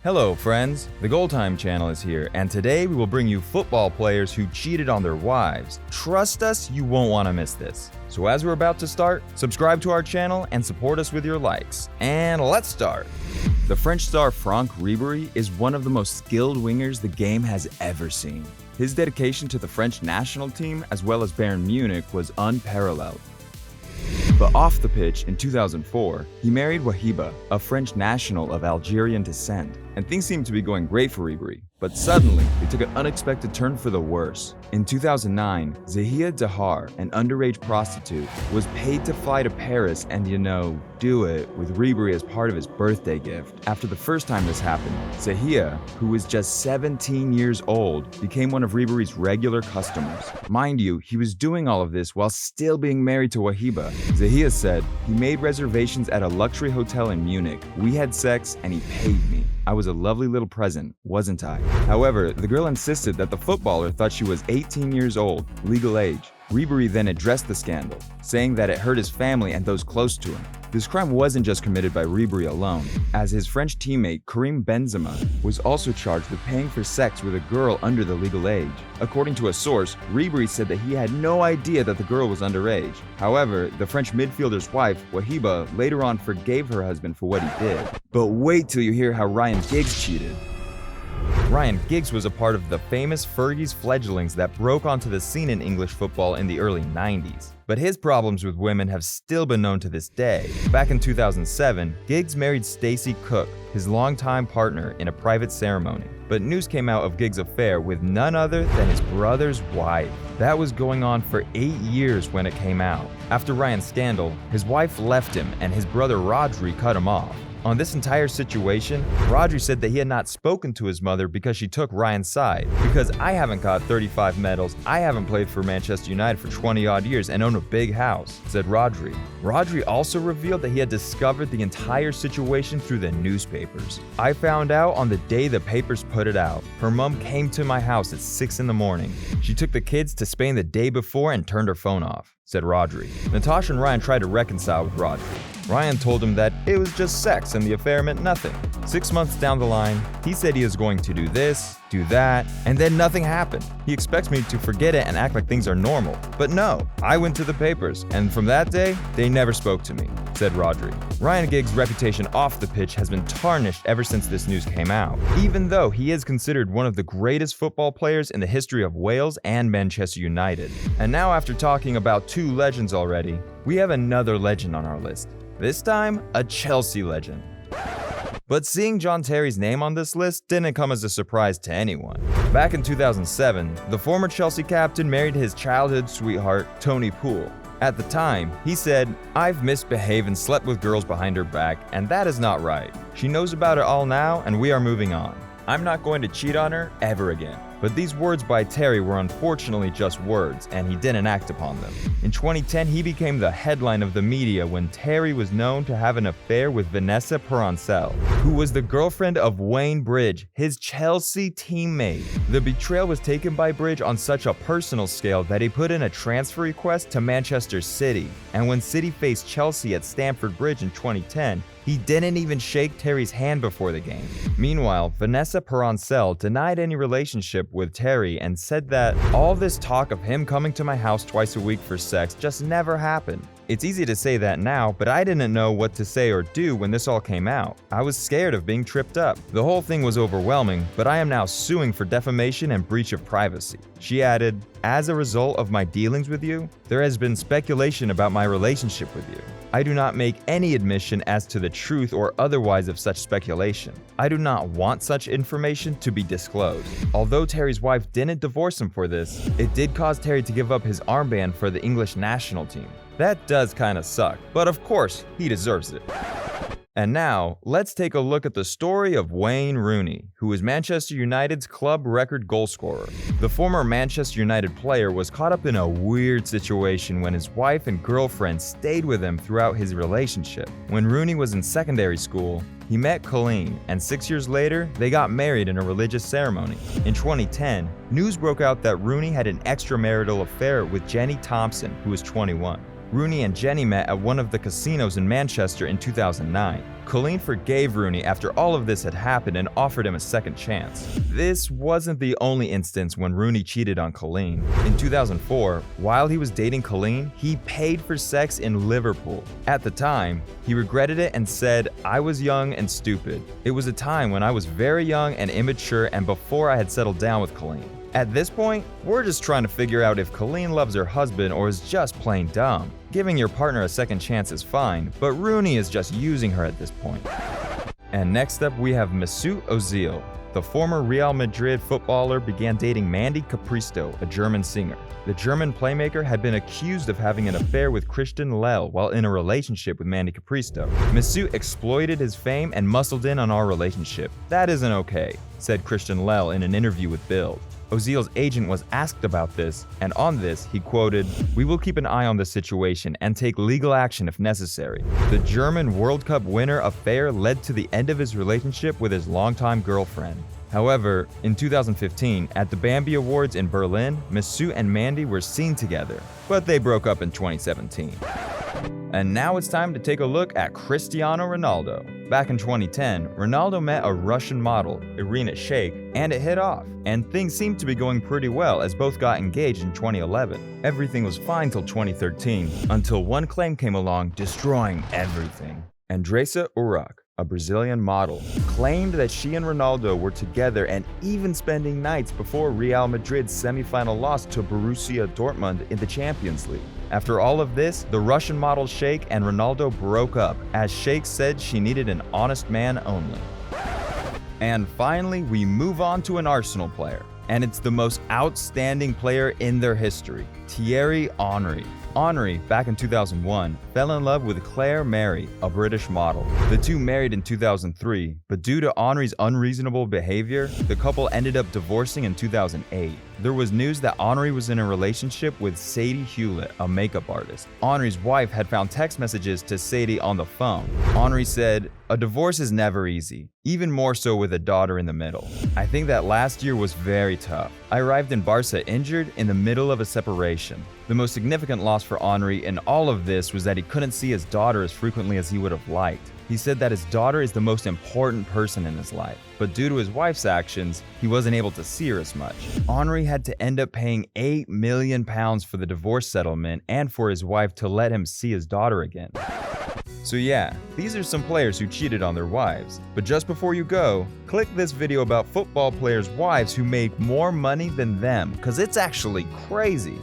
Hello friends, the Goal Time channel is here, and today we will bring you football players who cheated on their wives. Trust us, you won't want to miss this. So as we're about to start, subscribe to our channel and support us with your likes. And let's start! The French star Franck Ribéry is one of the most skilled wingers the game has ever seen. His dedication to the French national team as well as Bayern Munich was unparalleled. But off the pitch in 2004, he married Wahiba, a French national of Algerian descent, and things seemed to be going great for Ribéry. But suddenly, it took an unexpected turn for the worse. In 2009, Zahia Dahar, an underage prostitute, was paid to fly to Paris and, do it with Ribéry as part of his birthday gift. After the first time this happened, Zahia, who was just 17 years old, became one of Ribéry's regular customers. Mind you, he was doing all of this while still being married to Wahiba. Zahia said, "He made reservations at a luxury hotel in Munich. We had sex and he paid me. I was a lovely little present, wasn't I?" However, the girl insisted that the footballer thought she was 18 years old, legal age. Ribéry then addressed the scandal, saying that it hurt his family and those close to him. This crime wasn't just committed by Ribéry alone, as his French teammate Karim Benzema was also charged with paying for sex with a girl under the legal age. According to a source, Ribéry said that he had no idea that the girl was underage. However, the French midfielder's wife, Wahiba, later on forgave her husband for what he did. But wait till you hear how Ryan Giggs cheated. Ryan Giggs was a part of the famous Fergie's fledglings that broke onto the scene in English football in the early 90s. But his problems with women have still been known to this day. Back in 2007, Giggs married Stacey Cook, his longtime partner, in a private ceremony. But news came out of Giggs' affair with none other than his brother's wife. That was going on for 8 years when it came out. After Ryan's scandal, his wife left him and his brother Rodri cut him off. On this entire situation, Rodri said that he had not spoken to his mother because she took Ryan's side. "Because I haven't got 35 medals, I haven't played for Manchester United for 20 odd years and own a big house," said Rodri. Rodri also revealed that he had discovered the entire situation through the newspapers. "I found out on the day the papers put it out. Her mom came to my house at 6 in the morning. She took the kids to Spain the day before and turned her phone off," said Rodri. Natasha and Ryan tried to reconcile with Rodri. Ryan told him that it was just sex and the affair meant nothing. 6 months down the line, he said he was going to do this, do that, and then nothing happened. "He expects me to forget it and act like things are normal. But no, I went to the papers, and from that day, they never spoke to me," said Rodri. Ryan Giggs' reputation off the pitch has been tarnished ever since this news came out, even though he is considered one of the greatest football players in the history of Wales and Manchester United. And now, after talking about two legends already, we have another legend on our list. This time, a Chelsea legend. But seeing John Terry's name on this list didn't come as a surprise to anyone. Back in 2007, the former Chelsea captain married his childhood sweetheart, Tony Poole. At the time, he said, "I've misbehaved and slept with girls behind her back, and that is not right. She knows about it all now, and we are moving on. I'm not going to cheat on her ever again." But these words by Terry were unfortunately just words, and he didn't act upon them. In 2010, he became the headline of the media when Terry was known to have an affair with Vanessa Parancel, who was the girlfriend of Wayne Bridge, his Chelsea teammate. The betrayal was taken by Bridge on such a personal scale that he put in a transfer request to Manchester City. And when City faced Chelsea at Stamford Bridge in 2010, he didn't even shake Terry's hand before the game. Meanwhile, Vanessa Parancel denied any relationship with Terry and said that all this talk of him coming to my house twice a week for sex just never happened. It's easy to say that now, but I didn't know what to say or do when this all came out. I was scared of being tripped up. The whole thing was overwhelming, but I am now suing for defamation and breach of privacy. She added, "As a result of my dealings with you, there has been speculation about my relationship with you. I do not make any admission as to the truth or otherwise of such speculation. I do not want such information to be disclosed." Although Terry's wife didn't divorce him for this, it did cause Terry to give up his armband for the English national team. That does kinda suck, but of course, he deserves it. And now, let's take a look at the story of Wayne Rooney, who is Manchester United's club record goal scorer. The former Manchester United player was caught up in a weird situation when his wife and girlfriend stayed with him throughout his relationship. When Rooney was in secondary school, he met Colleen, and 6 years later, they got married in a religious ceremony. In 2010, news broke out that Rooney had an extramarital affair with Jenny Thompson, who was 21. Rooney and Jenny met at one of the casinos in Manchester in 2009. Colleen forgave Rooney after all of this had happened and offered him a second chance. This wasn't the only instance when Rooney cheated on Colleen. In 2004, while he was dating Colleen, he paid for sex in Liverpool. At the time, he regretted it and said, "I was young and stupid. It was a time when I was very young and immature and before I had settled down with Colleen." At this point, we're just trying to figure out if Colleen loves her husband or is just plain dumb. Giving your partner a second chance is fine, but Rooney is just using her at this point. And next up, we have Mesut Ozil. The former Real Madrid footballer began dating Mandy Capristo, a German singer. The German playmaker had been accused of having an affair with Christian Lell while in a relationship with Mandy Capristo. Mesut exploited his fame and muscled in on our relationship. "That isn't okay," said Christian Lell in an interview with Bild. Ozil's agent was asked about this, and on this, he quoted, "We will keep an eye on the situation and take legal action if necessary." The German World Cup winner affair led to the end of his relationship with his longtime girlfriend. However, in 2015, at the Bambi Awards in Berlin, Mesut and Mandy were seen together, but they broke up in 2017. And now it's time to take a look at Cristiano Ronaldo. Back in 2010, Ronaldo met a Russian model, Irina Shayk, and it hit off. And things seemed to be going pretty well as both got engaged in 2011. Everything was fine till 2013, until one claim came along, destroying everything. Andressa Urach, a Brazilian model, claimed that she and Ronaldo were together and even spending nights before Real Madrid's semifinal loss to Borussia Dortmund in the Champions League. After all of this, the Russian model Shayk and Ronaldo broke up, as Shayk said she needed an honest man only. And finally, we move on to an Arsenal player, and it's the most outstanding player in their history, Theiry Henry. Henry, back in 2001, fell in love with Claire Mary, a British model. The two married in 2003, but due to Henry's unreasonable behavior, the couple ended up divorcing in 2008. There was news that Henry was in a relationship with Sadie Hewlett, a makeup artist. Henry's wife had found text messages to Sadie on the phone. Henry said, "A divorce is never easy, even more so with a daughter in the middle. I think that last year was very tough. I arrived in Barca injured in the middle of a separation. The most significant loss for Henry in all of this was that he couldn't see his daughter as frequently as he would have liked. He said that his daughter is the most important person in his life, but due to his wife's actions, he wasn't able to see her as much." Henry had to end up paying £8 million for the divorce settlement and for his wife to let him see his daughter again. So yeah, these are some players who cheated on their wives. But just before you go, click this video about football players' wives who make more money than them, because it's actually crazy.